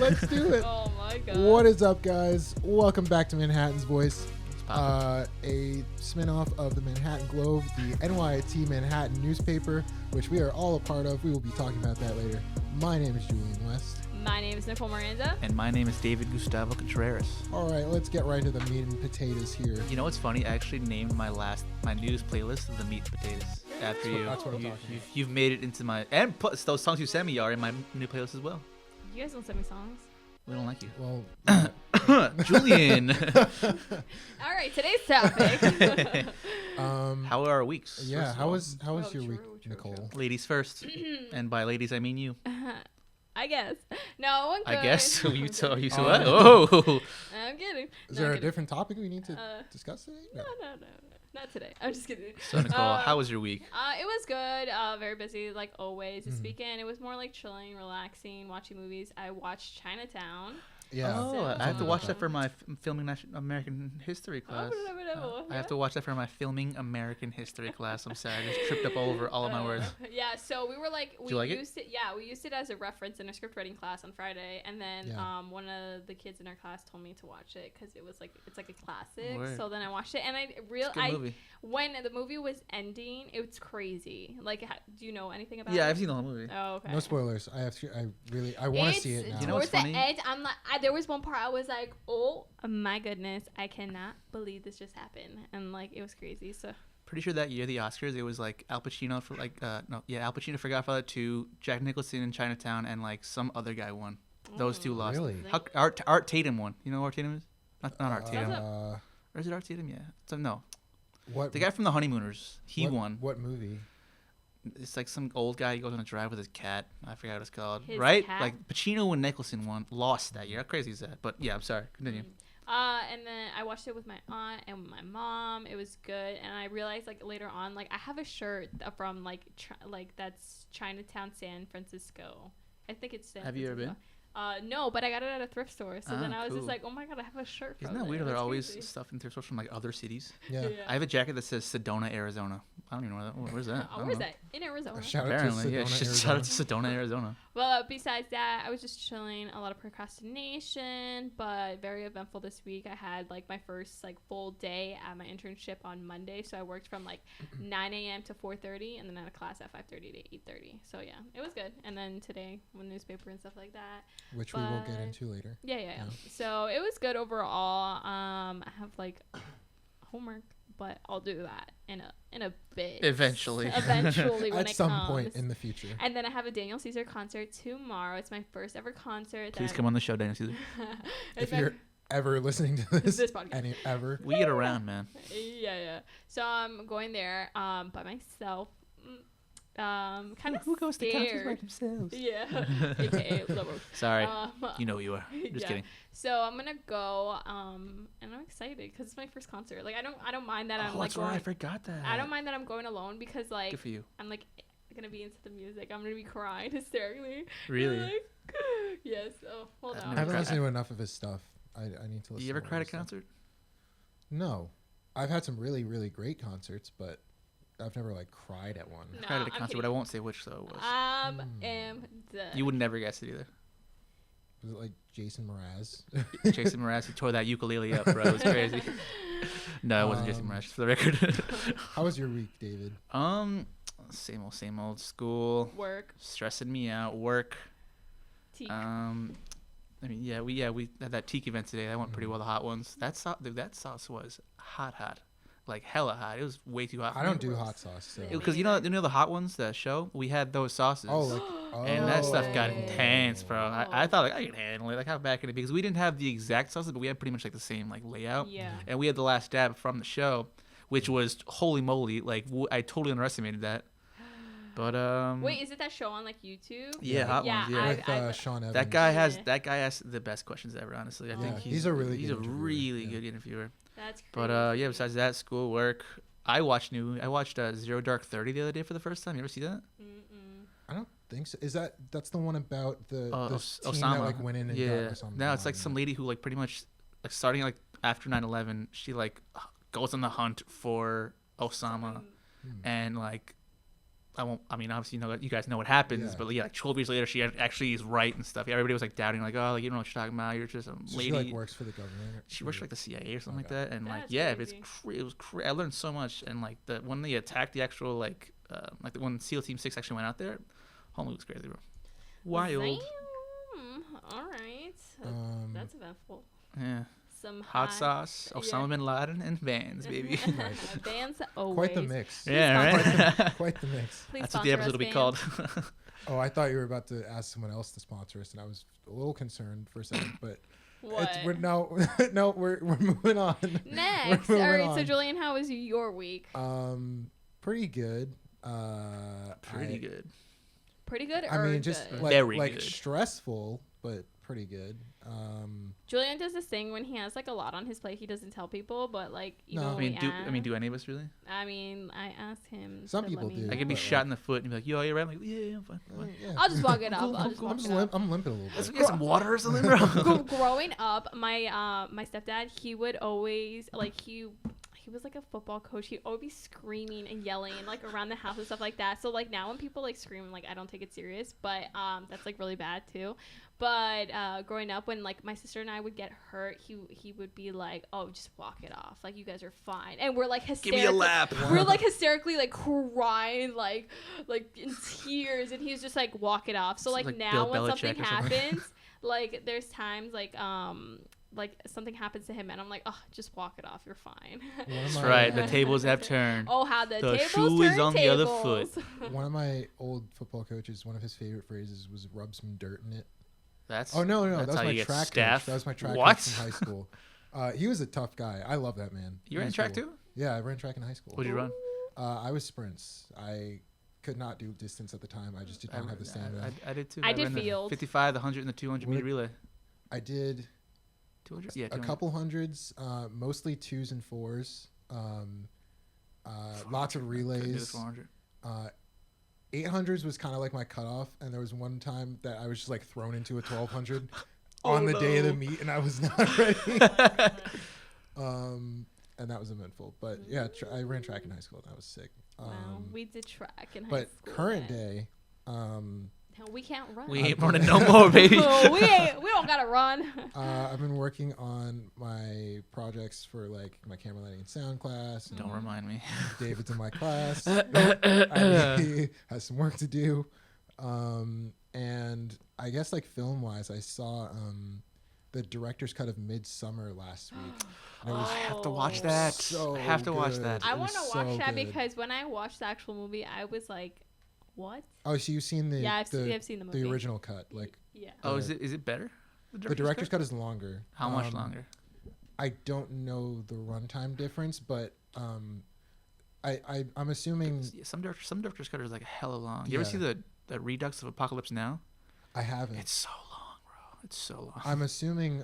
Let's do it. Oh my god. What is up, guys? Welcome back to Manhattan's Voice, a spin-off of the Manhattan Globe, the NYIT Manhattan newspaper, which we are all a part of. We will be talking about that later. My name is Julian West. My name is Nicole Miranda. And my name is David Gustavo Contreras. All right, let's get right to the meat and potatoes here. You know what's funny? I actually named my news playlist the meat and potatoes. After you, that's what I'm talking about. You've made it into my, and plus those songs you sent me are in my new playlist as well. You guys don't send me songs. We don't like you. Well, Julian. All right, today's topic. How are our weeks? yeah. first of How all? was your True, week, true, Nicole? Ladies first, and by ladies I mean you. I guess. No, one good. I guess you tell you so. Oh. Oh. I'm kidding. Is No, there I'm a kidding. different topic we need to discuss today? No. Not today. I'm just kidding. So Nicole, how was your week? It was good. Very busy, like always. This weekend, it was more like chilling, relaxing, watching movies. I watched Chinatown. Yeah. Oh, I have to watch that for my filming American history class. I have to watch that for my filming American history class. I'm sorry, I just tripped up over all of my words. Yeah, so we were like, we you like it? used it. Yeah, we used it as a reference in a script writing class on Friday, and then Yeah. one of the kids in our class told me to watch it because it was like it's like a classic. Word. So then I watched it, and It's a good movie. when the movie was ending, it was crazy. Like, do you know anything about it? Yeah, I've seen the whole movie. Oh, okay. No spoilers. I want to see it now. You know what's towards funny? the end, I'm like, there was one part I was like, oh my goodness, I cannot believe this just happened, and like it was crazy. So Pretty sure that year the Oscars it was like Al Pacino for Al Pacino for Godfather 2, Jack Nicholson in Chinatown, and like some other guy won. Those two lost. Really? Art Tatum won. You know who Art Tatum is? Not Art Tatum. Uh, Or is it Art Tatum? Yeah. So, no. what? The guy from The Honeymooners. He what- won. What movie? It's like some old guy. He goes on a drive with his cat. I forgot what it's called. His right? cat? Like Pacino and Nicholson lost that year. How crazy is that? But yeah, I'm sorry. Continue. and then I watched it with my aunt and my mom. It was good, and I realized like later on, like I have a shirt from like that's Chinatown, San Francisco. I think it's San Have you ever Francisco. No, but I got it at a thrift store. So then I was cool. just like, oh my god, I have a shirt from Isn't that there. weird? There are That's always crazy. stuff in thrift stores from like other cities. Yeah. I have a jacket that says Sedona, Arizona. I don't even know where that. Where's that? I Oh, don't where's know. that? In Arizona. Shout out Apparently, to yeah. Sedona, Shout out to Sedona, Arizona. Well, besides that, I was just chilling. A lot of procrastination, but very eventful this week. I had like my first like full day at my internship on Monday, so I worked from like 9 a.m. to 4:30, and then I had a class at 5:30 to 8:30. So yeah, it was good. And then today, with newspaper and stuff like that. Which we will get But- into later. Yeah. So it was good overall. I have like homework, but I'll do that in a bit. Eventually. Eventually, when At it some comes. point in the future. And then I have a Daniel Caesar concert tomorrow. It's my first ever concert. Please come on the show, Daniel Caesar. If you're ever listening to this, This podcast. any ever. We get around, man. Yeah. So I'm going there by myself. Kind of Who goes to concerts by scared. themselves? Yeah. AKA Lobo. Sorry. You know who you are. Just yeah. kidding. So I'm gonna go, and I'm excited because it's my first concert. Like I don't mind that I'm Oh, like that's going. right. I forgot that. I don't mind that I'm going alone because like Good for you. I'm like gonna be into the music. I'm gonna be crying hysterically. Really? Like, yes. Oh, hold I've on. I never haven't cried. listened to enough of his stuff. I need to listen. You ever to more cried of at a his stuff. concert? No. I've had some really, really great concerts, but I've never like cried at one. No, I cried at a I'm concert, but kidding. I won't say which though it was. Am done. You would never guess it either. Was it like Jason Mraz? Jason Mraz, he tore that ukulele up, bro. It was crazy. No, it wasn't Jason Mraz, just for the record. How was your week, David? Same old school. Work. Stressing me out. Work. Teak. I mean, we had that teak event today. That went pretty well. The hot ones. That sauce was hot, like hella hot. It was way too hot. I don't do hot sauce. So. Because you know the hot ones, the show. We had those sauces. And that stuff got intense, bro. I thought like I could handle it. Like how bad can it be? Because we didn't have the exact sauces, but we had pretty much like the same like layout. Yeah. And we had the last dab from the show, which was holy moly. Like I totally underestimated that. But Wait, is it that show on like YouTube? Yeah, hot Yeah, ones. Yeah. With Sean Evans. That guy Yeah. has the best questions ever. Honestly, I think Yeah, he's a really he's good a interviewer. really Yeah. good interviewer. That's crazy. But yeah, besides that, school, work. I watched Zero Dark 30 the other day for the first time. You ever see that? I don't think so. That's the one about the team Osama. that like went in and got Osama? No, it's like some lady who like pretty much like starting like after 9/11, she like goes on the hunt for Osama, and like I won't. I mean, obviously, you guys know what happens, but like 12 years later, she actually is right and stuff. Yeah, everybody was like doubting, like, oh, like, you don't know what you're talking about. You're just a lady. She like works for the government. She works for like the CIA or something like that. And like, That's it was I learned so much. And like when they attacked the actual like when SEAL Team 6 actually went out there, whole movie was crazy, bro. Wild. Damn. All right. That's eventful. Yeah. Some hot sauce, Osama bin Laden, and Vans, baby. Vans always. Quite the mix. Yeah, right. Quite the mix. Please That's what the episode will be called. Oh, I thought you were about to ask someone else to sponsor us, and I was a little concerned for a second, but we're moving on. Next, all right. So, Julian, how was your week? Pretty good. Pretty good. Pretty good. I mean, just good? Very like good. Stressful, but pretty good. Julian does this thing when he has like a lot on his plate. He doesn't tell people, but like do any of us really? I mean, I asked him. Some people do. I could be shot in the foot and be like, "Yo, are you right?" I'm like, "Yeah, I'm fine." Yeah. I'll just walk it up. I'm limping a little bit. Let's get some water or something, bro. Growing up, my stepdad, he would always like he was like a football coach. He'd always be screaming and yelling like around the house and stuff like that. So like now when people like scream, like I don't take it serious, but that's like really bad too. But growing up, when like my sister and I would get hurt, he would be like, "Oh, just walk it off. Like you guys are fine." And we're like hysterically. Give me a lap. We're like hysterically like crying like in tears, and he's just like, "Walk it off." So like now when something happens, like there's times like something happens to him, and I'm like, "Oh, just walk it off. You're fine." That's right. The tables have turned. Oh, how the tables shoe is on tables. the other foot. One of my old football coaches, one of his favorite phrases was "rub some dirt in it." That's no, that was my track coach. That was my track coach from high school. He was a tough guy. I love that man. You ran track too? Yeah, I ran track in high school. What did you run? I was sprints. I could not do distance at the time. I just did not have the stamina. I did too. I did field. 55, the 100, and the 200 meter relay. I did 200? Yeah, 200. A couple hundreds, mostly 2s and 4s. Lots of relays. 800s was kind of like my cutoff, and there was one time that I was just like thrown into a 1200 on the day of the meet, and I was not ready. And that was eventful. But yeah, I ran track in high school, and that was sick. Wow, we did track in high school. But current day, we can't run. We ain't running no more, baby. We don't gotta run. I've been working on my projects for like my camera lighting and sound class. Don't remind me. David's in my class. He has some work to do. And I guess like film wise, I saw the director's cut of Midsummer last week. I have to watch that. I have to watch that. I want to watch that because when I watched the actual movie, I was like, what? Oh, so you've seen the I've seen the movie. The original cut, like yeah. Oh, is it better? The director's cut is longer. How much longer? I don't know the runtime difference, but I'm assuming some director's cut is like a hell of long. You ever see the Redux of Apocalypse Now? I haven't. It's so long, bro. It's so long. I'm assuming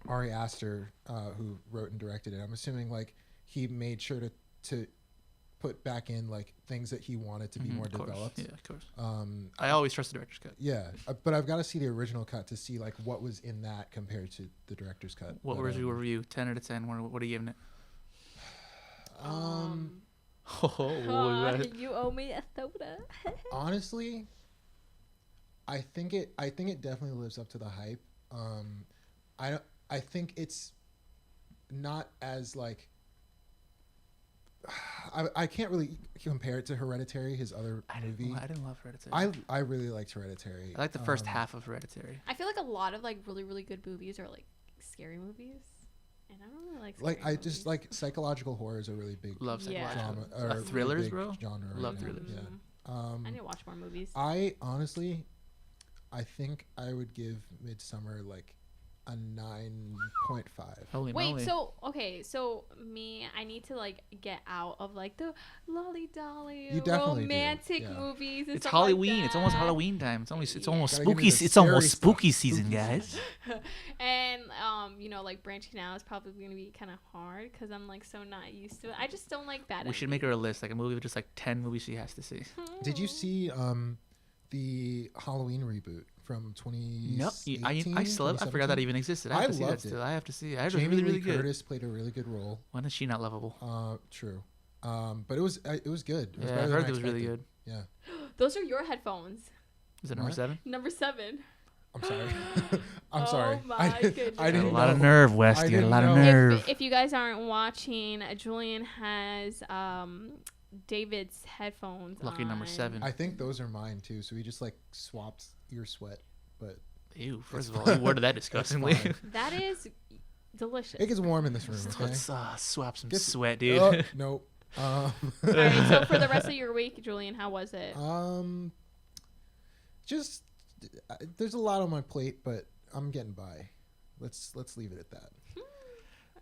Ari Aster, who wrote and directed it, I'm assuming like he made sure to put back in like things that he wanted to be more developed. Yeah, of course. I always trust the director's cut. Yeah, but I've got to see the original cut to see like what was in that compared to the director's cut. What was your review? 10 out of 10. What are you giving it? You owe me a soda. Honestly, I think it definitely lives up to the hype. I think it's not as like I can't really compare it to Hereditary, his other movie. I didn't love Hereditary. I really liked Hereditary. I like the first half of Hereditary. I feel like a lot of like really, really good movies are like scary movies. And I don't really like scary I just like psychological horror is a really big genre. Thrillers, bro. Genre. Love thrillers. Yeah. I need to watch more movies. I honestly, I think I would give Midsummer like a 9.5. Holy Wait, moly. so I need to like get out of like the lolly dolly romantic movies. And it's stuff Halloween. Like that. It's almost Halloween time. It's almost Gotta spooky. It's almost spooky season, guys. And like branching out is probably gonna be kind of hard because I'm like so not used to it. I just don't like that. We should make her a list, like a movie with just like 10 movies she has to see. Did you see the Halloween reboot from 2018? No, I still I forgot that even existed. I have to see that still. I have to see it. I heard it was really, really good. Curtis played a really good role. When is she not lovable? True. But it was good. It was Yeah, I better heard than it was really expected. good. Yeah. Those are your headphones. Is it number What? 7? Number 7. I'm sorry. I'm Oh sorry. my goodness. I You got didn't a lot of know. nerve, West. I You got a didn't lot of know. nerve. If you guys aren't watching, Julian has David's headphones Lucky on. number 7. I think those are mine too. So we just like swapped ear sweat, but Ew, first of all, you worded that disgustingly. fine. That is delicious. it gets warm in this room. Okay. Let's swap some Get- sweat, dude. Oh, nope. All right, so for the rest of your week, Julian, how was it? Just there's a lot on my plate, but I'm getting by. Let's leave it at that.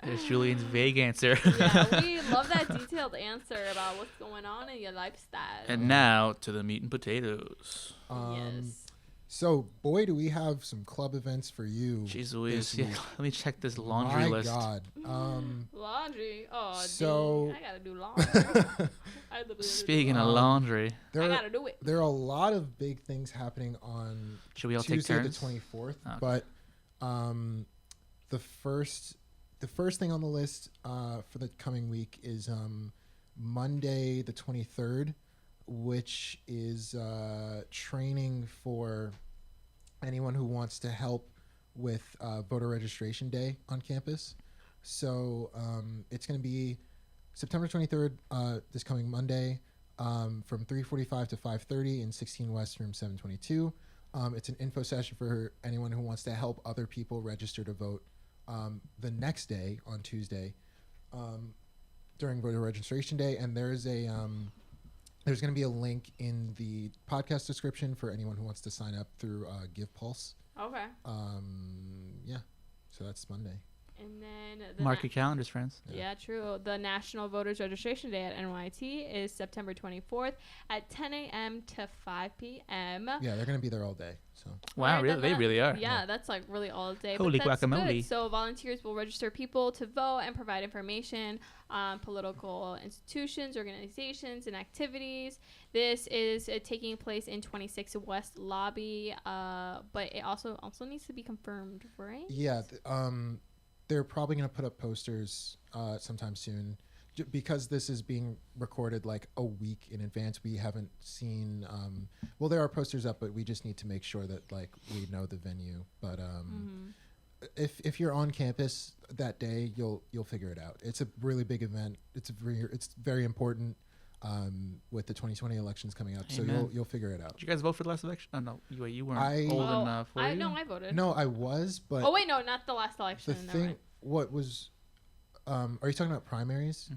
There's Julian's vague answer. Yeah, we love that detailed answer about what's going on in your lifestyle. And now to the meat and potatoes. Yes. So, boy, do we have some club events for you. Jeez Louise. this Yeah, week. let me check this laundry My list. God. Laundry. Oh, so- dang. I gotta do laundry. Speaking of laundry, I gotta do it. There are a lot of big things happening on should we all Tuesday take the turns? 24th, Okay. but the first thing on the list for the coming week is Monday the 23rd, which is training for anyone who wants to help with voter registration day on campus. So it's going to be September 23rd, this coming Monday, from 3:45 to 5:30 in 16 West, room 722. It's an info session for anyone who wants to help other people register to vote the next day on Tuesday during voter registration day. And there's going to be a link in the podcast description for anyone who wants to sign up through GivePulse. Okay. Yeah, so that's Monday. And then the Mark your calendars, friends. Yeah, true. The National Voters Registration Day at NYIT is September 24th at 10 a.m. to 5 p.m. Yeah, they're going to be there all day. So Wow, Right, really? They really are. Yeah, that's like really all day. Holy but that's guacamole. Good. So volunteers will register people to vote and provide information on political institutions, organizations, and activities. This is taking place in 26 West Lobby, but it also needs to be confirmed, right? yeah, they're probably going to put up posters sometime soon. Because this is being recorded like a week in advance, we haven't seen. Well, there are posters up, but we just need to make sure that like we know the venue. But if you're on campus that day, you'll figure it out. It's a really big event. It's very important with the 2020 elections coming up. Amen. So you'll figure it out. Did you guys vote for the last election? Oh no, you weren't I- old enough. Were you? No, I voted. No, I was, but Oh wait, no, not the last election. the Never thing, mind. what was, are you talking about primaries?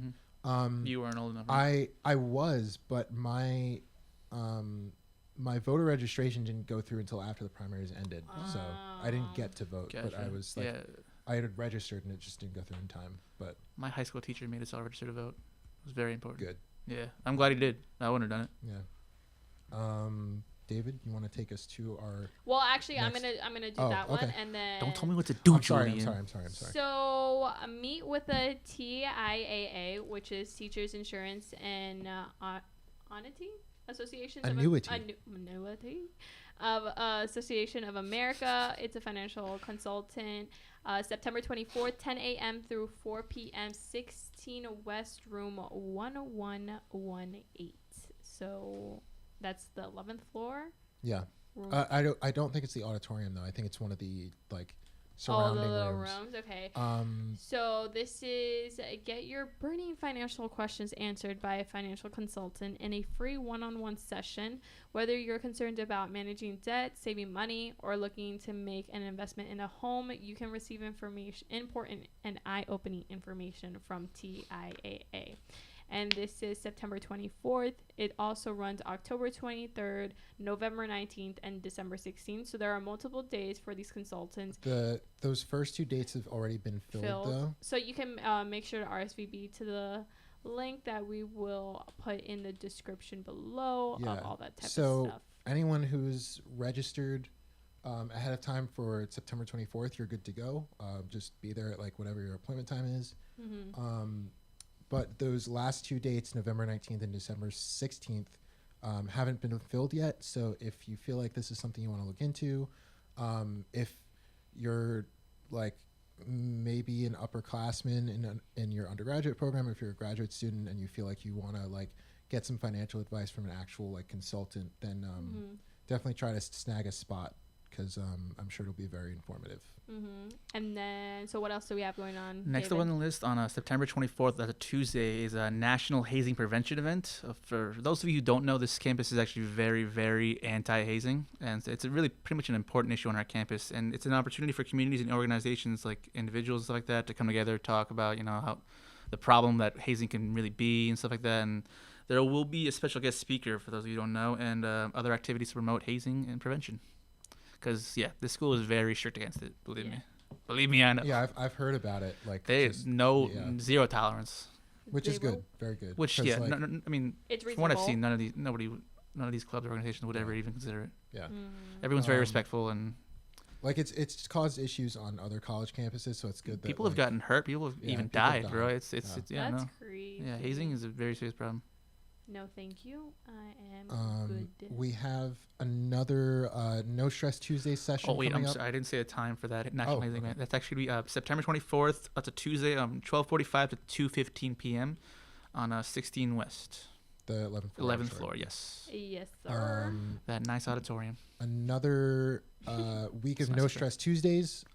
Mhm. You weren't old enough. I was, but my my voter registration didn't go through until after the primaries ended, so I didn't get to vote. But I Gotcha. was like, Yeah, I had registered and it just didn't go through in time. But my high school teacher made us all register to vote. It was very important. good, Yeah, I'm glad he did. I wouldn't have done it. yeah. David, you want to take us to our? Well, actually, Next. I'm gonna do Oh, that one, okay. and then Don't tell me what to do, I'm sorry. Julian. I'm sorry. So meet with the TIAA, which is Teachers Insurance and Annuity Association. Annuity. Annuity of Association of America. It's a financial consultant. September 24th, 10 a.m. through 4 p.m. 16 West, room 1118. So that's the 11th floor. Yeah, Room I don't think it's the auditorium though. I think it's one of the like all the surrounding little rooms. rooms. Okay. So This is get your burning financial questions answered by a financial consultant in a free one-on-one session. Whether you're concerned about managing debt, saving money, or looking to make an investment in a home, you can receive important and eye-opening information from TIAA. And this is September 24th. It also runs October 23rd, November 19th, and December 16th. So there are multiple days for these consultants. Those first 2 dates have already been filled though. So you can make sure to RSVP to the link that we will put in the description below of all that type of stuff. Anyone who's registered ahead of time for September 24th, you're good to go. Just be there at like whatever your appointment time is. But those last 2 dates, November 19th and December 16th, haven't been filled yet. So if you feel like this is something you want to look into, if you're like maybe an upperclassman in your undergraduate program, if you're a graduate student and you feel like you want to like get some financial advice from an actual like consultant, then definitely try to snag a spot, because I'm sure it'll be very informative. And then, so what else do we have going on? Next David? on the list, on September 24th, that's a Tuesday, is a National Hazing Prevention event. For those of you who don't know, this campus is actually very, very anti-hazing, and it's a really pretty much an important issue on our campus. And it's an opportunity for communities and organizations, like individuals and stuff like that, to come together, talk about, how the problem that hazing can really be and stuff like that. And there will be a special guest speaker, for those of you who don't know, and other activities to promote hazing and prevention. Because, this school is very strict against it, believe me. Believe me, I know. Yeah, I've heard about it. Like, zero tolerance. Which is good, very good. Which, I mean, it's from what I've seen, none of these clubs or organizations would ever even consider it. Yeah. Everyone's very respectful, and like it's caused issues on other college campuses, so it's good that people have gotten hurt. People have even died, bro. It's That's crazy. Yeah, hazing is a very serious problem. No, thank you. I am good. We have another No Stress Tuesday session. Oh wait, coming up. I didn't say a time for that national hazing event. That's actually September 24th. That's a Tuesday, 12:45 to 2:15 p.m. on 16 West. The 11th floor. 11th floor, yes. Yes, sir. That nice auditorium. Another week of No Stress Tuesdays.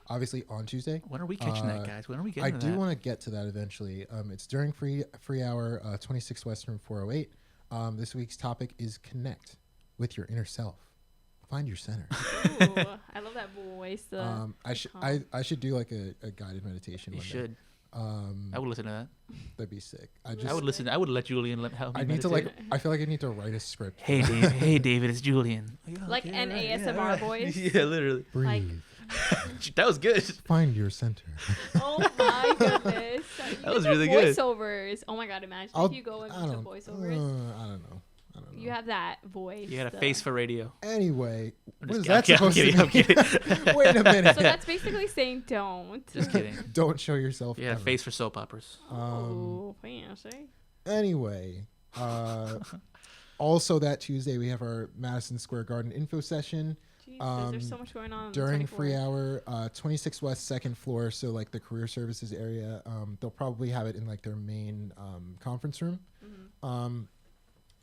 Obviously on Tuesday. When are we catching that, guys? When are we getting to that? I do want to get to that eventually. It's during free hour, 26 West Room 408. This week's topic is connect with your inner self. Find your center. Ooh, I love that voice. I should do like a guided meditation. You should. I would listen to that. That'd be sick. I would listen. I would let Julian help me. I need meditate. I feel like I need to write a script. Hey, Dave. Hey, David. It's Julian. Like an ASMR voice. Yeah, literally. Breathe. That was good. Find your center. Oh my goodness. That was really good. Voiceovers. Oh my god, imagine if you go into voiceovers. I don't know. You have that voice. You got a face for radio. Anyway, what is kidding. that supposed to mean? I'm kidding. Wait a minute. So that's basically saying don't. Just kidding. Don't show yourself. You got a face for soap operas. Oh, fancy. Anyway, also that Tuesday we have our Madison Square Garden info session. Jesus, there's so much going on during free hour, 26 West, second floor. So like the career services area, they'll probably have it in like their main conference room.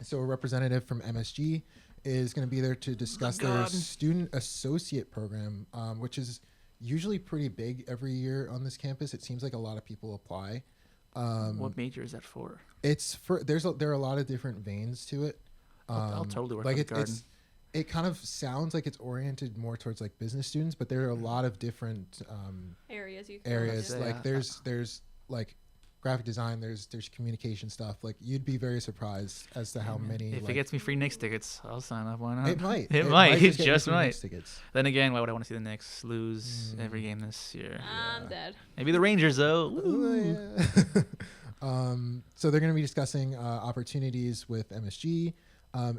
So a representative from MSG is going to be there to discuss their student associate program, which is usually pretty big every year on this campus. It seems like a lot of people apply. What major is that for? It's for there are a lot of different veins to it. I'll totally work like with garden. It kind of sounds like it's oriented more towards like business students, but there are a lot of different areas. Like there's like graphic design, there's communication stuff. Like you'd be very surprised as to how many. If it gets me free Knicks tickets, I'll sign up. Why not? It might. It might. It just might. Knicks tickets. Then again, why would I want to see the Knicks lose every game this year? I'm dead. Maybe the Rangers though. So they're going to be discussing opportunities with MSG.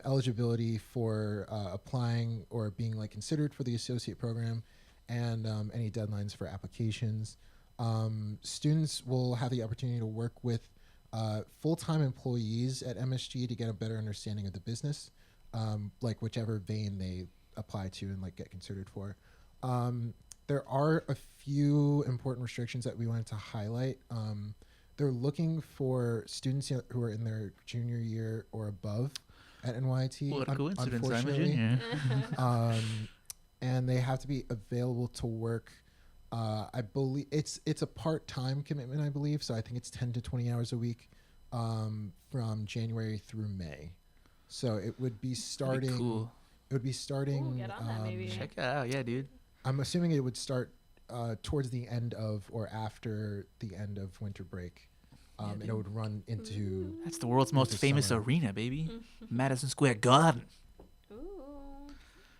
Eligibility for applying or being like considered for the associate program, and any deadlines for applications. Students will have the opportunity to work with full-time employees at MSG to get a better understanding of the business, like whichever vein they apply to and like get considered for. There are a few important restrictions that we wanted to highlight. They're looking for students who are in their junior year or above at NYIT. What a coincidence! I'm a unfortunately. junior. And they have to be available to work. I believe it's a part-time commitment, I believe. So I think it's 10 to 20 hours a week from January through May. So it would be starting. That'd be cool. It would be starting. Ooh, get on that, maybe. Check it out. Yeah, dude. I'm assuming it would start towards the end of or after the end of winter break. And it would run into. That's the world's most famous arena, baby. Madison Square Garden. Ooh.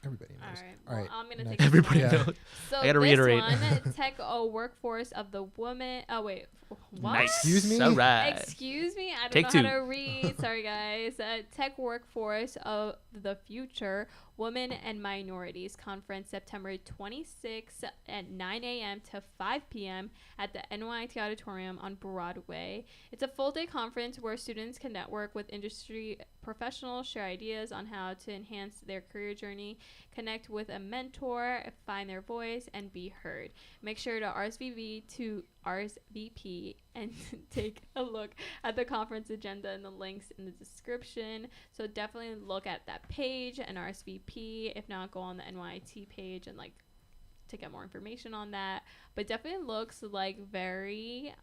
Everybody knows. All right. Well, I'm gonna take Everybody this knows. one. So I gotta reiterate. This one, tech workforce of the woman. Oh wait, what? Nice. Excuse me? All right. Excuse me. I don't Take know two. how to read. Sorry, guys. Tech workforce of the future Women and Minorities Conference, September 26th at 9 a.m. to 5 p.m. at the NYIT Auditorium on Broadway. It's a full-day conference where students can network with industry professionals, share ideas on how to enhance their career journey, connect with a mentor, find their voice, and be heard. Make sure to RSVP and take a look at the conference agenda and the links in the description. So definitely look at that page and RSVP. If not, go on the NYIT page and to get more information on that. But definitely looks like very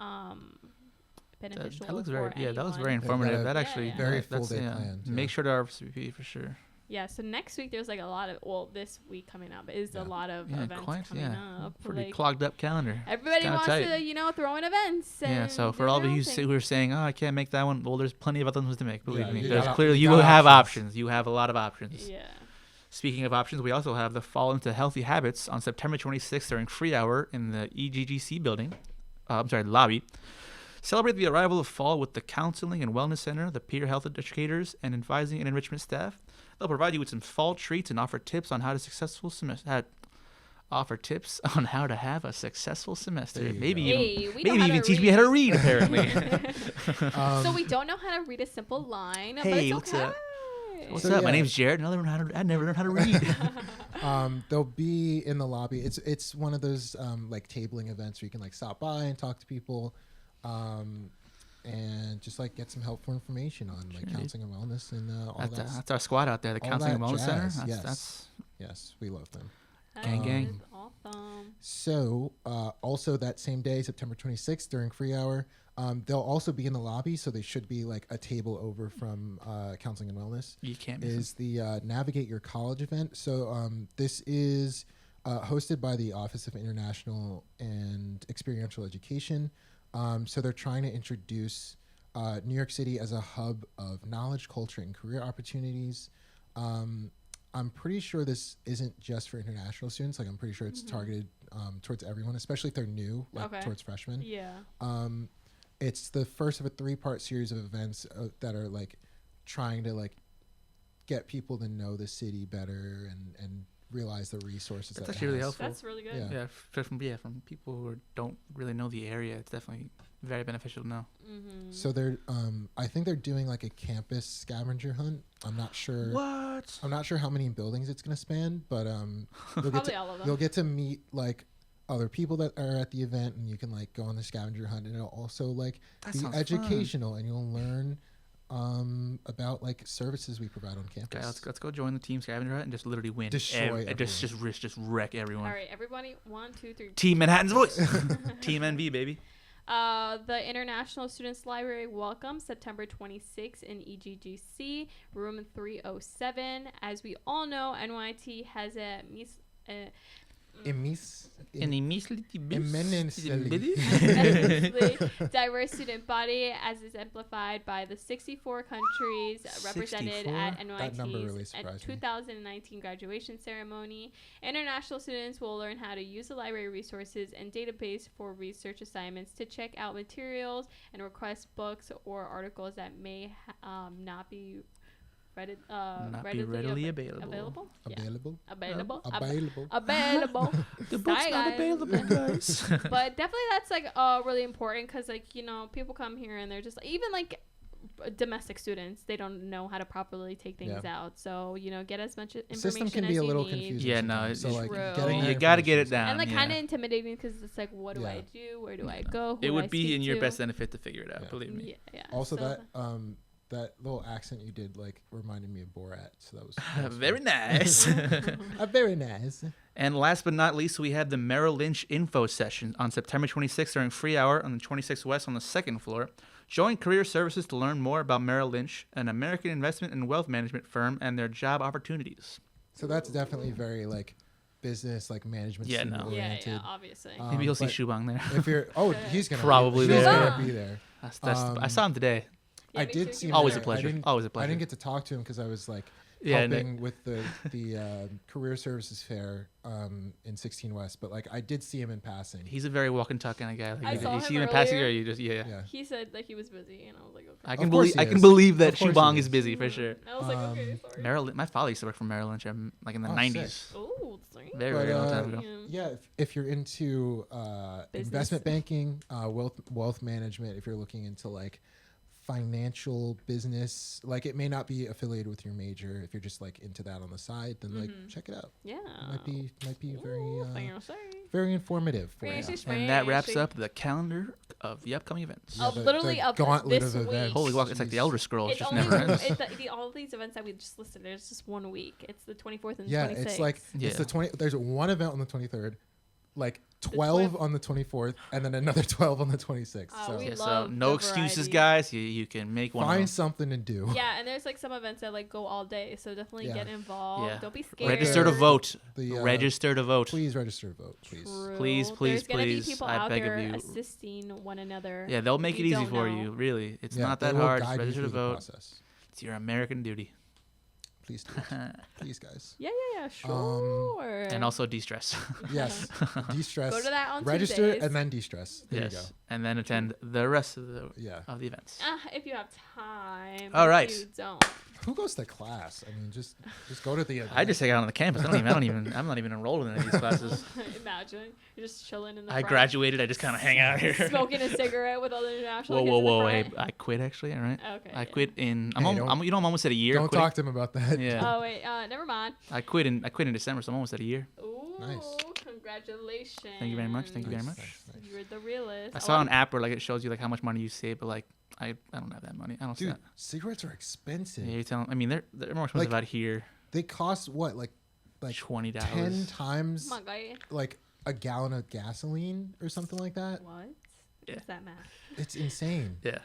beneficial. That looks for very anyone. that looks very informative. That actually very full day plan. Make sure to RSVP for sure. Yeah, so next week there's a lot of, this week coming up is a lot of events coming up. Pretty clogged up calendar. Everybody wants tight. to, throw in events. Yeah, so for all of you who are saying, I can't make that one, well, there's plenty of other ones to make. Believe me. There's clearly, you have options. You have a lot of options. Yeah. Speaking of options, we also have the Fall into Healthy Habits on September 26th during free hour in the EGGC building. Lobby. Celebrate the arrival of fall with the Counseling and Wellness Center, the peer health educators, and advising and enrichment staff. They'll provide you with some fall treats and offer tips on how to have a successful semester. Maybe even teach me how to read. Apparently. So we don't know how to read a simple line. Hey, but it's okay. What's up? My name's Jared. I never learned how to read. They'll be in the lobby. It's one of those tabling events where you can stop by and talk to people. And just get some helpful information on counseling and wellness and all that. That's our squad out there, the Counseling and Wellness Center. Yes, we love them. Gang. Awesome. So also that same day, September 26th, during free hour, they'll also be in the lobby. So they should be a table over from Counseling and Wellness. You can't miss is the Navigate Your College event. So this is hosted by the Office of International and Experiential Education. So they're trying to introduce New York City as a hub of knowledge, culture, and career opportunities. I'm pretty sure this isn't just for international students. I'm pretty sure it's targeted towards everyone, especially if they're new, towards freshmen. Yeah. It's the first of a 3-part series of events that are trying to get people to know the city better and realize the resources. That's actually really helpful. That's really good. Yeah, from people who don't really know the area, it's definitely very beneficial to know. Mm-hmm. So they're, I think they're doing a campus scavenger hunt. I'm not sure. What? I'm not sure how many buildings it's going to span, but probably all of them. You'll get to meet other people that are at the event, and you can go on the scavenger hunt, and it'll also be educational, and you'll learn about services we provide on campus. Okay, let's go join the team scavenger hunt and just literally win. Destroy just wreck everyone. All right, everybody, 1, 2, 3. Team Manhattan's voice. Team NV, baby. The International Students Library welcome September 26th in EGGC, room 307. As we all know, NYIT has a immensely diverse student body, as is exemplified by the 64 countries represented at NYIT's 2019 graduation ceremony. International students will learn how to use the library resources and database for research assignments, to check out materials and request books or articles that may not be readily available. Available. The book's not available, guys. But definitely that's really important, because people come here and they're just even domestic students, they don't know how to properly take things out. So get as much information. The system can be a little confusing. Yeah, no, so you got to get it down. And kind of intimidating, because it's what do I do? Where do I go? It would be in your best benefit to figure it out. Believe me. Yeah. Also, that little accent you did reminded me of Borat, so that was very nice. Very nice. And last but not least, we have the Merrill Lynch info session on September 26th during free hour on the 26th West on the 2nd floor. Join Career Services to learn more about Merrill Lynch, an American investment and wealth management firm, and their job opportunities. So that's definitely very business management oriented. Yeah, obviously. Maybe you'll see Shubhang there. If you're he's gonna probably he's there. gonna be there. I saw him today. Yeah, I did see him. Always there. a pleasure. Always a pleasure. I didn't get to talk to him because I was helping with the career services fair in 16 West, but like I did see him in passing. He's a very walk and talk kind of guy. Like, I saw you him see him in passing, or earlier. you just yeah. He said that he was busy, and I was like, okay. I Of can course believe he I can is. believe that Of course he Shubang is. is busy for sure. I was like, okay, sorry. Maryland, my father used to work for Merrill Lynch, like in the Oh, 90s. sick. Oh, sorry. Very long time ago. Yeah, if you're into investment banking, wealth management, if you're looking into like financial business, like it may not be affiliated with your major. If you're just like into that on the side, then like check it out. Yeah. Might be Ooh, very informative for you. Fancy And that wraps fancy. up the calendar of the upcoming events. Yeah, literally the of gauntlet this of week. events. Holy walk! It's like the Elder Scrolls, It's just only never ends. all of these events that we just listed. There's just 1 week. It's the 24th and the Yeah, 26th. it's like it's the 20. There's one event on the 23rd, like 12 on the 24th, and then another 12 on the 26th. Oh, So we Yeah, so love no the excuses, variety. guys. You can make one. find of something to do. Yeah, and there's like some events that like go all day, so definitely Yeah. get involved. Yeah. Don't be them. scared. Register to vote. The, Register to vote. Please register to vote, please. True. Please, There's gonna please, be people I out beg of there you. assisting one another. Yeah, they'll make You it easy don't for know. you. Really, it's Yeah, not they that will hard. guide Just you register to through the vote. process. It's your American duty. Please do it. Please, guys. Yeah, sure. And also de-stress. Yes, de-stress. Go to that on Register Tuesdays. and then de-stress. There you go. Yes, and then attend the rest of the Yeah. events. If you have time. All right. If you don't. Who goes to class? I mean, just go to the event. I just hang out on the campus. I'm not even enrolled in any of these classes. Imagine you're just chilling in the I front, graduated. I just kind of hang out here. smoking a cigarette with other international Whoa, kids whoa, in whoa! the Hey, front. I quit actually. All right. Okay. I quit in. Hey, I'm almost at a year. Don't quitting. talk to him about that. Yeah. Oh wait, never mind. I quit in December, so I'm almost at a year. Ooh, Nice. congratulations. Thank you very much. Thank you very Nice, much. nice. You're the realist. I saw an app where like it shows you like how much money you save, but like I don't have that money. I don't see Dude, that. cigarettes are expensive. Yeah, you're telling. I mean, they're more expensive out here. They cost what, like $20. 10 times Come on, guy. like a gallon of gasoline or something like that. What? Yeah. What's that math? It's insane. Yeah.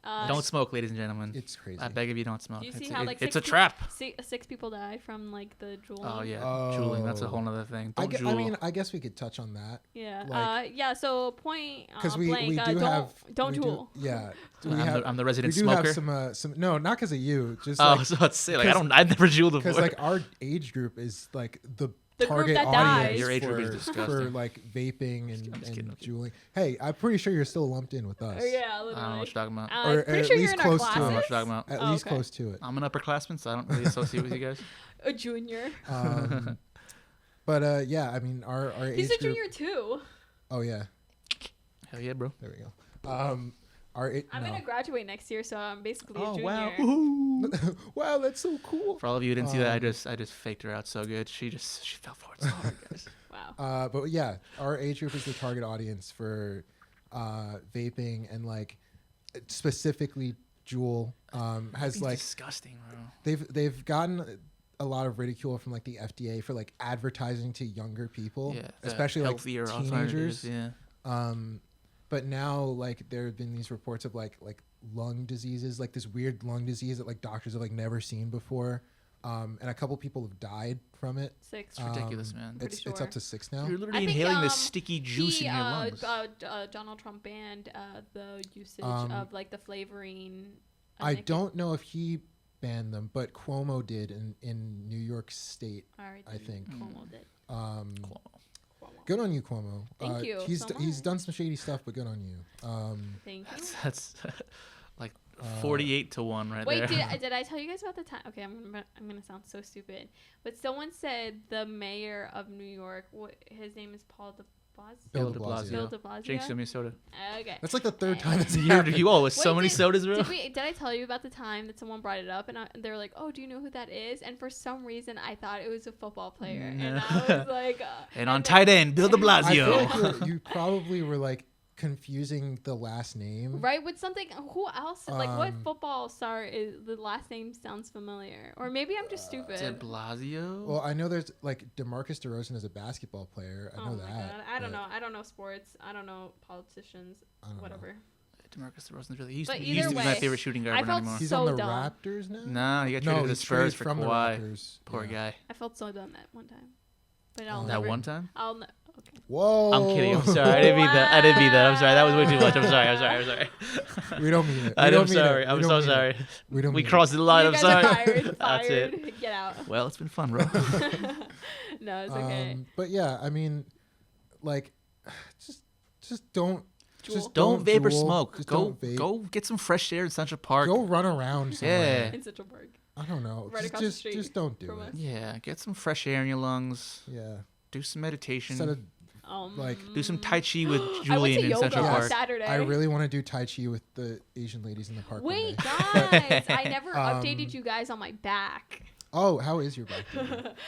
Uh, Don't smoke, ladies and gentlemen. It's crazy. I beg of you, don't smoke. Do you see It's, how like it's six a trap. six people died from like the juuling? Oh yeah, Oh. juuling. That's a whole nother thing. I, Don't gue- jewel. I mean, I guess we could touch on that Yeah. Like- Yeah. So point because we blank. do don't have don't we do- jewel. Yeah, I'm the resident we do smoker. have some no, not because of you, just Oh, like I was about to say, like, because- I've never jeweled before. because like our age group is like the group target that audience dies. Your age group is for disgusting. like vaping and, I'm just kidding. and juuling. Hey, I'm pretty sure you're still lumped in with us. Yeah, I don't know literally. what you're talking about. Or I'm pretty at sure you're least in our close to I don't know classes. what you're talking about. At Oh, least okay. close to it. I'm an upperclassman, so I don't really associate with you guys. A junior. But yeah, I mean our He's age a group. junior too. Oh yeah, Hell yeah, bro. there we go. I'm gonna graduate next year, so I'm basically a Oh junior. wow. Woohoo. wow, that's so cool. For all of you who didn't see that, I just faked her out so good. She fell for it so hard, guys. Wow. But yeah, our age group is the target audience for vaping and like specifically Juul has It's like disgusting, bro. they've gotten a lot of ridicule from like the FDA for like advertising to younger people, Yeah, the especially like healthier teenagers. alternatives, Yeah. But now like there have been these reports of like lung diseases, like this weird lung disease that like doctors have like never seen before. And a couple people have died from it. 6. It's ridiculous, man. Pretty It's sure. up to 6 now. You're literally I think, inhaling this sticky juice in your lungs. Donald Trump banned the usage Um, of like the flavoring. I don't know if he banned them, but Cuomo did in New York State. All right, I think. Cuomo did. Cuomo. Cuomo. Good on you, Cuomo. Thank you He's so he's much. done some shady stuff, but good on you. Thank you. That's like 48 to 1 right Wait, there. did I tell you guys about the time? Okay, I'm gonna sound so stupid, but someone said the mayor of New York, his name is Paul de Blasio. Bill de de Blasio. Blasio. Bill de Blasio. Drink so many soda. Okay. That's like the third time it's You happened. all with so Wait, many did- sodas, bro. Did I tell you about the time that someone brought it up and they were like, "Oh, do you know who that is?" And for some reason, I thought it was a football player, and I was like, And on tight end, Bill de I feel Blasio. like you probably were like confusing the last name. right with something. Who else? Like, what Um, football star is the last name sounds familiar? Or maybe I'm just stupid. De Blasio? Well, I know there's like DeMarcus DeRozan is a basketball player. I know Oh that. my god, I don't but know. I don't know sports. I don't know politicians. I don't know. Whatever. DeMarcus DeRozan's really. He used, But he used to either be my way, favorite shooting guard, I but not felt anymore. He's so on the dumb. Raptors now. No, he got traded to the he's Spurs traded for from the Kawhi. Raptors. Poor Yeah. guy. I felt so dumb that one time. But I'll That That never, one time? Okay. Whoa. I'm kidding. I'm sorry. I didn't mean that. I didn't mean that. I'm sorry. That was way too much. I'm sorry. I'm sorry. We don't mean it. I'm sorry. I'm so sorry. We don't. We mean crossed the line. You I'm guys sorry. are fired. That's it. Get out. Well, it's been fun, bro. No, it's okay. But yeah, I mean, like, just don't. Jewel. Just Don't vape or jewel. smoke. Just Go don't vape. go get some fresh air in Central Park. Go run around somewhere. In Central Park. I don't know. Right across the street just don't do from us. it. Yeah, get some fresh air in your lungs. Yeah. Do some meditation. Instead of like do some Tai Chi with I went Julian to in yoga Central on Park. Saturday. I really want to do Tai Chi with the Asian ladies in the park. one Wait, day. guys! I never updated you guys on my back. Oh, how is your back?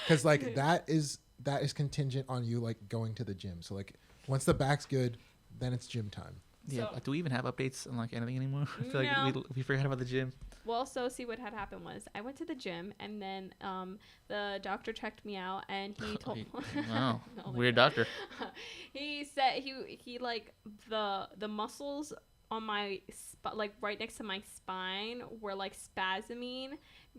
Because like that is contingent on you like going to the gym. So like once the back's good, then it's gym time. Yeah, So- do we even have updates on like anything anymore? I feel No. like we forgot about the gym. Well, so see what had happened was I went to the gym and then the doctor checked me out and he told Wow, No, like weird that. doctor. He said he like the muscles on my like right next to my spine were like spasming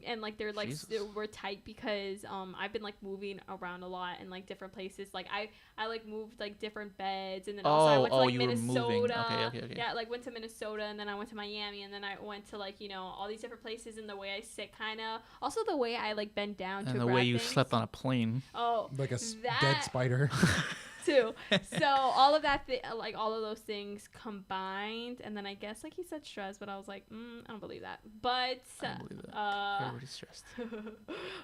and like they're like Jesus. were tight because I've been like moving around a lot in like different places. Like I like moved like different beds and then also I went to like you were Minnesota. moving. Okay. Yeah, like went to Minnesota and then I went to Miami and then I went to like, you know, all these different places and the way I sit kind of. Also the way I like bend down to And the grab way you things. slept on a plane. Oh, Like a that dead spider. too. So all of that, like all of those things combined, and then I guess like he said stress, but I was like, I don't believe that. But I don't believe that. Everybody's stressed.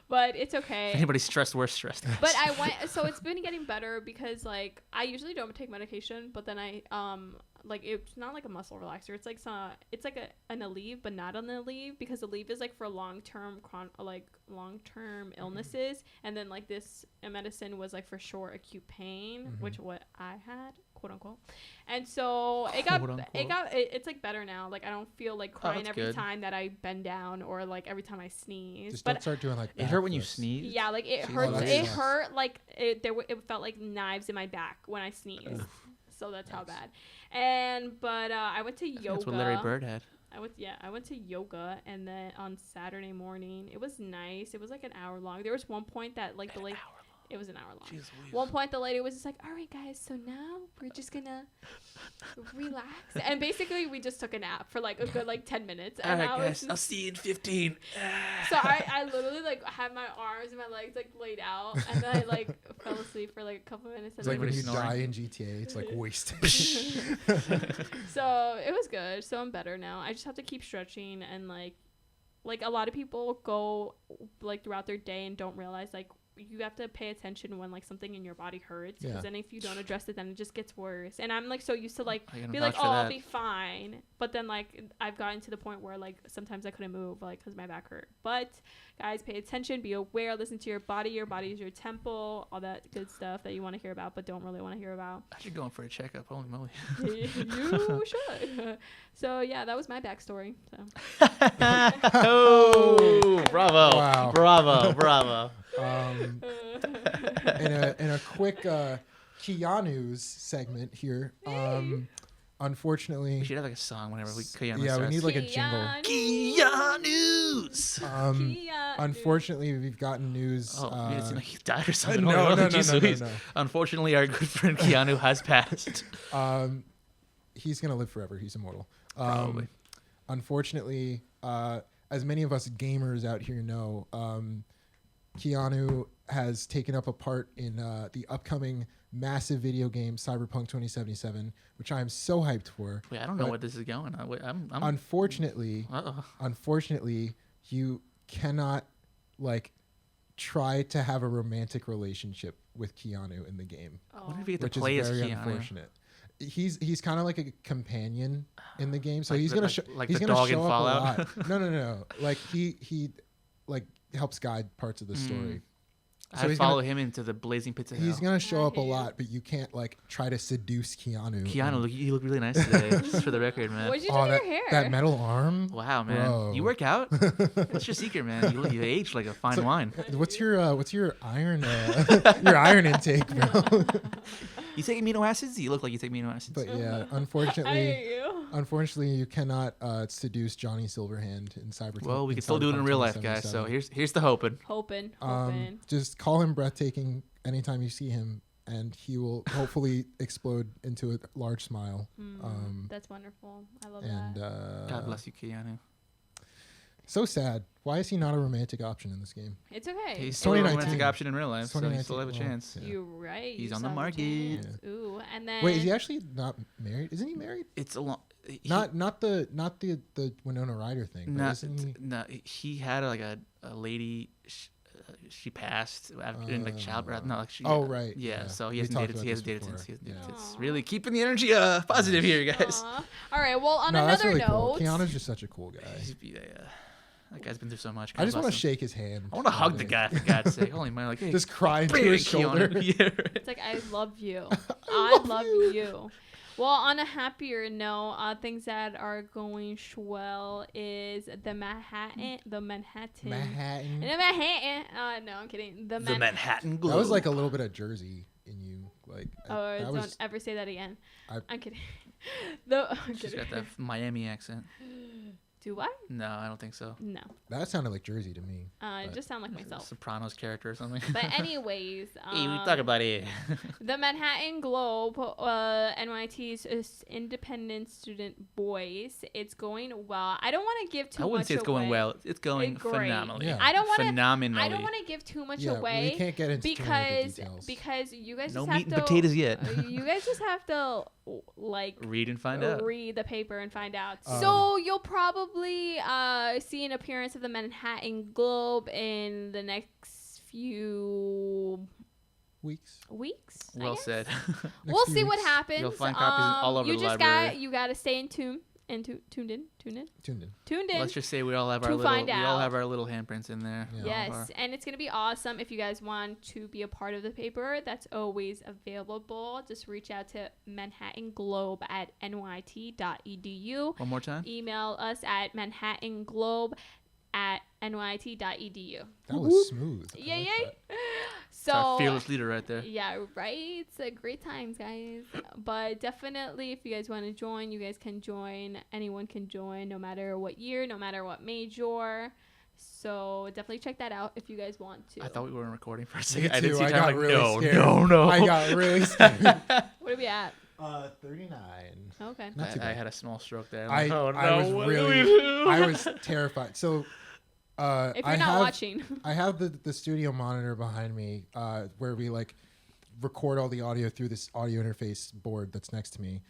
but it's okay. If anybody's stressed, we're stressed. But I went, so it's been getting better because like I usually don't take medication, but then I like it's not like a muscle relaxer. It's like it's like an Aleve, but not an Aleve because Aleve is like for long-term illnesses, and then like this medicine was like for short acute pain, which what I had, quote unquote. And so it's like better now. Like I don't feel like crying that's every good. time that I bend down or like every time I sneeze. Just but don't start doing like It hurt when you backflips. sneezed. yeah, like it Jeez. hurts. Oh, that It sucks. hurt like it felt like knives in my back when I sneezed. So that's how bad. And but I went to yoga. That's what Larry Bird had. I went to yoga and then on Saturday morning it was nice. It was like an hour long. There was one point that like the lady. It was an hour long. Jeez Louise. One point the lady was just like, all right guys, so now we're just gonna relax, and basically we just took a nap for like a good like 10 minutes. All And right, I was guys. just, I'll see you in 15. so I literally like had my arms and my legs like laid out, and then I like fell asleep for like a couple minutes. It's like when you Everybody's die snoring. in GTA, it's like wasted. So it was good. So I'm better now. I just have to keep stretching and like a lot of people go like throughout their day and don't realize like you have to pay attention when like something in your body hurts, because Yeah. then if you don't address it, then it just gets worse. And I'm like so used to like I can be like, vouch for oh, I'll that. be fine, but then like I've gotten to the point where like sometimes I couldn't move like because my back hurt. But guys, pay attention, be aware, listen to your body. Your body is your temple, all that good stuff that you want to hear about but don't really want to hear about. I should go in for a checkup. Holy moly. You should. So yeah, that was my backstory. So Oh, bravo. Wow. Bravo. In a quick Keanu's segment here. Unfortunately, We should have like a song whenever we Keanu yeah, we starts. need like a jingle. Keanu's. Unfortunately, we've gotten news. Oh, made it seem like he died or something. no, Oh, no, no, jeez no, Louise. no. Unfortunately, our good friend Keanu has passed. He's gonna live forever. He's immortal. Probably. Unfortunately, as many of us gamers out here know, Keanu has taken up a part in the upcoming massive video game Cyberpunk 2077, which I am so hyped for. Wait, I don't know But where this is going. I'm Unfortunately, you cannot like try to have a romantic relationship with Keanu in the game, What if we get to which play is as very Keanu? unfortunate. He's kind of like a companion in the game, so Like he's the- gonna like he's the gonna dog in show up Fallout? a lot. No. Like he like helps guide parts of the story. So I he's follow gonna- him into the blazing pits of He's hell. gonna show I up a hate you. lot, but you can't like try to seduce Keanu. Keanu, you look really nice today. Just for the record, man. What'd you do Oh, to that your hair? that metal arm. Wow, man. Bro. You work out? What's your secret, man? You age like a fine wine. What's your iron your iron intake, bro? You take amino acids? You look like you take amino acids. But yeah, I unfortunately, hate you. you cannot seduce Johnny Silverhand in Cyberpunk. Well, we can still do it in real life, guys. So here's the hoping. Hoping. just call him breathtaking anytime you see him, and he will hopefully explode into a large smile. That's wonderful. I love And that. God bless you, Keanu. so sad. Why is he not a romantic option in this game? It's okay. He's still a 2019. romantic option in real life, so he 2019. still have a Well, chance. yeah. You're right. He's you on the still have a market. chance. Ooh, and then Wait, is he actually not married? Isn't he married? It's a long. Not the Winona Ryder thing. But isn't he? No, he had a lady. She passed after in childbirth. No, like she. Oh, right. Yeah, so he We hasn't talked dated. about He hasn't this dated before. since. He hasn't dated Yeah. since. Really keeping the energy positive here, guys. Aw. All right. Well, on No, that's another really cool. note, Keanu's just such a cool guy. That guy's been through so much. I just want to to shake his hand. I want to hug the guy for God's sake. Holy man, like hey, Just cry into bring his it, shoulder. Keanu. Yeah, right. it's like I love you. I love you. Well, on a happier note, things that are going swell is the Manhattan. Manhattan. No, I'm kidding. The Manhattan Globe. That was like a little bit of Jersey in you. Like that Don't was, ever say that again. I'm kidding. I'm She's kidding. got that Miami accent. Do I? No, I don't think so. No. that sounded like Jersey to me. It just sound like myself. Sopranos character or something. But anyways, Hey, we talk about it. the Manhattan Globe, NYIT's independent student boys. It's going well. I don't want to give too much away. I wouldn't say it's going well. It's going It's great. phenomenally. Yeah. I don't want to. Phenomenally. I don't want to give too much Yeah, away. we can't get into too many of the details. because you guys No just have meat and to, potatoes yet. You guys just have to like Read and find out. read the paper and find out. So you'll probably see an appearance of the Manhattan Globe in the next few Weeks. weeks. I Well guess. said. We'll few see what weeks. happens. You'll find copies all over you the just library. You gotta stay in tune and tuned in. Tuned in. Let's just say we all have To our little. find We all out. have our little handprints in there. Yeah. All of Yes, and it's gonna be awesome if you guys want to be a part of the paper. That's always available. Just reach out to Manhattan Globe at nyit.edu. One more time. Email us at manhattanglobe@nyit.edu. That was smooth. I Yeah, like yeah. that. It's our So fearless leader right there. yeah, right. It's a great times, guys. But definitely, if you guys want to join, you guys can join. Anyone can join, no matter what year, no matter what major. So definitely check that out if you guys want to. I thought we weren't recording for a Me second. I too. didn't see I time. got Like, really no, scared. no. I got really scared. What are we at? 39. Okay. Not too I bad. had a small stroke there. I I'm like, oh, I no, was what do we really do? I was terrified. So If I you're not have watching, I have the studio monitor behind me where we like record all the audio through this audio interface board that's next to me.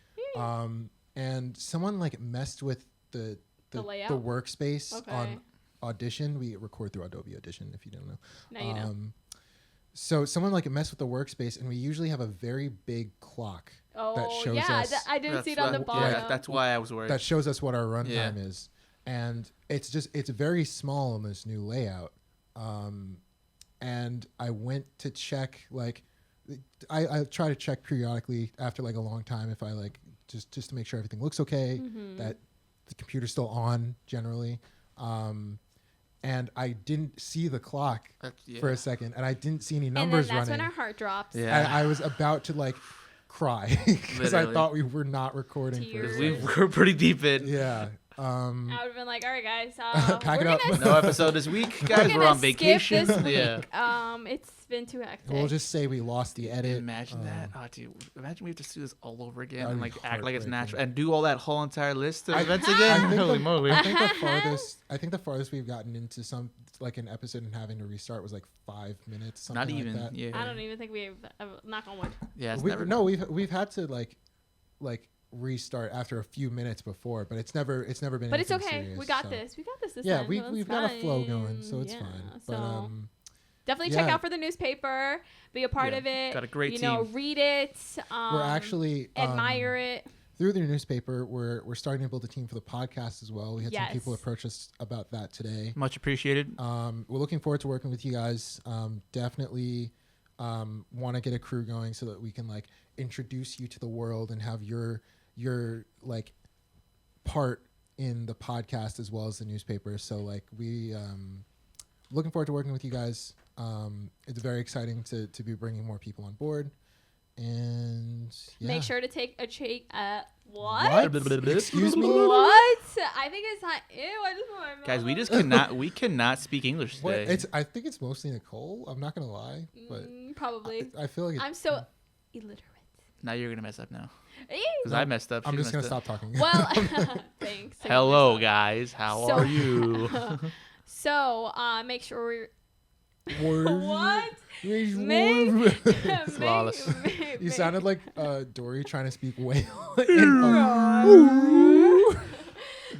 And someone like messed with the layout? workspace Okay. on Audition. We record through Adobe Audition if you don't know. now you know. So someone like messed with the workspace, and we usually have a very big clock that shows yeah, us I didn't see it on the Yeah, bottom. that's why I was worried. that shows us what our runtime Yeah. is, and it's very small in this new layout. And I went to check, like, I try to check periodically after like a long time if I like just to make sure everything looks okay, that the computer's still on generally. And I didn't see the clock for a second, and I didn't see any numbers and then that's running. when our heart drops. Yeah. And I was about to like cry because I Literally. thought we were not recording for a Tears. we second. were pretty deep in. Yeah. I would have been like, all right, guys, Pack we're it up. gonna No episode this week, guys. We're gonna on skip vacation. this week. Yeah. It's been too hectic. We'll just say we lost the edit. Imagine that. Oh, dude. Imagine we have to do this all over again That'd and be like act like it's heartbreaking. natural and do all that whole entire list of I- events I again. think Holy the- moly. I think the farthest we've gotten into some like an episode and having to restart was like 5 minutes. Something Not even. Like that. Yeah. I don't even think we've knock on wood. Yeah. It's We, never. no, we've had to like restart after a few minutes before, but it's never been. But it's anything okay. serious, We got so. this. We got this this Yeah, time. so we've it's got a flow fine. going, so it's Yeah, fine. So But definitely check yeah. out for the newspaper. Be a part Yeah, of it. got a great you know, team. read it. we're actually admire it. through the newspaper. We're starting to build a team for the podcast as well. We had some people Yes. approach us about that today. Much appreciated. We're looking forward to working with you guys. Definitely want to get a crew going so that we can like introduce you to the world and have your like part in the podcast as well as the newspaper. So like we looking forward to working with you guys. It's very exciting to be bringing more people on board. And yeah. Make sure to take a shake. What? Excuse me? What? I think it's not. Ew! I just want my mouth. Guys, we cannot speak English What? today. I think it's mostly Nicole. I'm not gonna lie, but Probably. I feel like I'm so. illiterate. Now you're gonna mess up now. Eh. Because I messed up. I'm She just gonna messed up. stop talking. Well, thanks. Hello, guys. How So- are you? So, make sure Words. what? Make- Make- Flawless. You sounded like Dory trying to speak whale.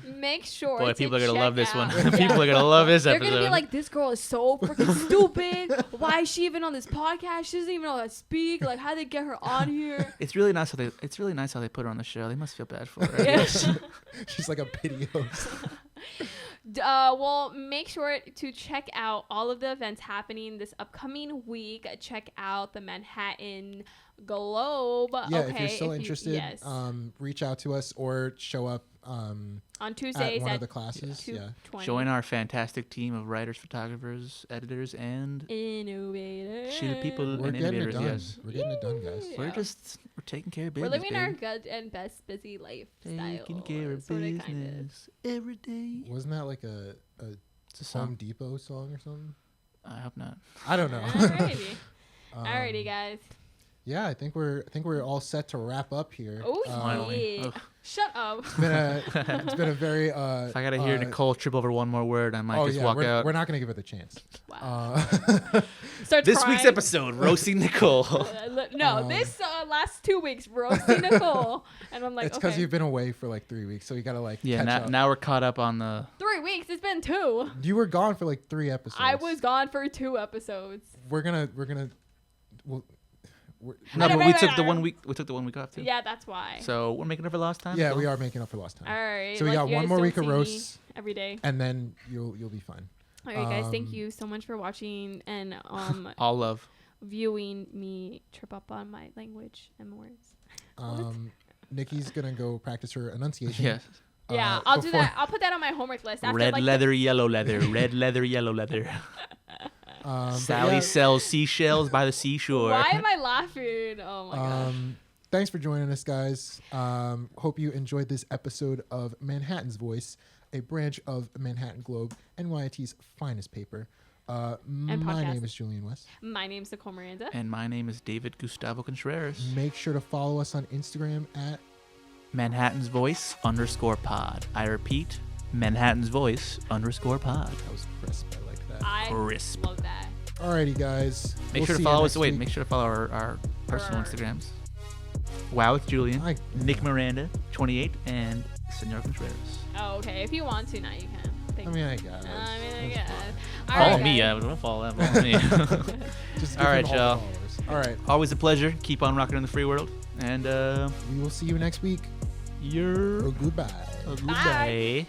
Make sure. Boy, to people are gonna check love this one. out- People are gonna love this They're episode. gonna be like, "This girl is so freaking stupid. Why is she even on this podcast? She doesn't even know how to speak. Like, how would they get her on here?" It's really nice how they put her on the show. They must feel bad for her. Yeah. She's like a pity host. Well, make sure to check out all of the events happening this upcoming week. Check out the Manhattan Globe. Yeah, okay, if you're still interested, yes. reach out to us or show up on at Tuesdays one at of the classes. Yeah. 2:20. Join our fantastic team of writers, photographers, editors, and Innovators. shitty people We're and getting it innovators. done. Yes. We're getting it done, guys. Yeah. We're taking care of We're business. living our baby. good and best busy lifestyle. Taking care of sorta, kinda. business every day. Wasn't that like a It's a Home song. Depot song or something? I hope not. I don't know. Alrighty. Um, Alrighty, guys. Yeah, I think we're all set to wrap up here. Oh, Finally. yeah. Ugh. Shut up. It's been a very If I gotta hear Nicole trip over one more word, I might just walk we're, out. we're not gonna give it the chance. Wow. Uh, Starts This crying. week's episode, roasting Nicole. No, this last 2 weeks, roasting Nicole. And I'm like, it's because okay. you've been away for like 3 weeks, so you gotta like Yeah, catch up. now we're caught up on the. 3 weeks. It's been 2. You were gone for like 3 episodes. I was gone for 2 episodes. We're gonna. Well, No, but wait, we wait, took the wait. 1 week. We took the 1 week off too. Yeah, that's why. So we're making up for lost time. yeah, so- we are making up for lost time. All right. So we like, got you one guys more don't week of see me roasts, every day. and then you'll be fine. All right, guys. Thank Um, you so much for watching and All love. viewing me trip up on my language and words. Nikki's gonna go practice her enunciation. Yes. Yeah, I'll do before- that. I'll put that on my homework list. After, Red like, leather, yellow leather. Red leather, yellow leather. But Sally yeah, sells seashells by the seashore. Why am I laughing? Oh my gosh. Thanks for joining us, guys. Hope you enjoyed this episode of Manhattan's Voice, a branch of Manhattan Globe, NYIT's finest paper. My podcast. name is Julian West. My name's Nicole Miranda. And my name is David Gustavo Contreras. Make sure to follow us on Instagram at Manhattan's Voice _pod. I repeat, Manhattan's Voice _pod. that was crisp. I like that. I Crisp. love that. Alrighty, guys. Make We'll sure see to you follow next us. Wait, week. make sure to follow our personal Our- Instagrams. Wow with Julian, I- Nick Miranda, 28, and Senor Contreras. Oh, okay. If you want to, now you can. Thank I mean, I guess. I guess. Follow me. Don't follow that. Follow me. Just All give right, him the y'all. followers. All right. Always a pleasure. Keep on rocking in the free world. And We will see you next week. you're Goodbye. goodbye.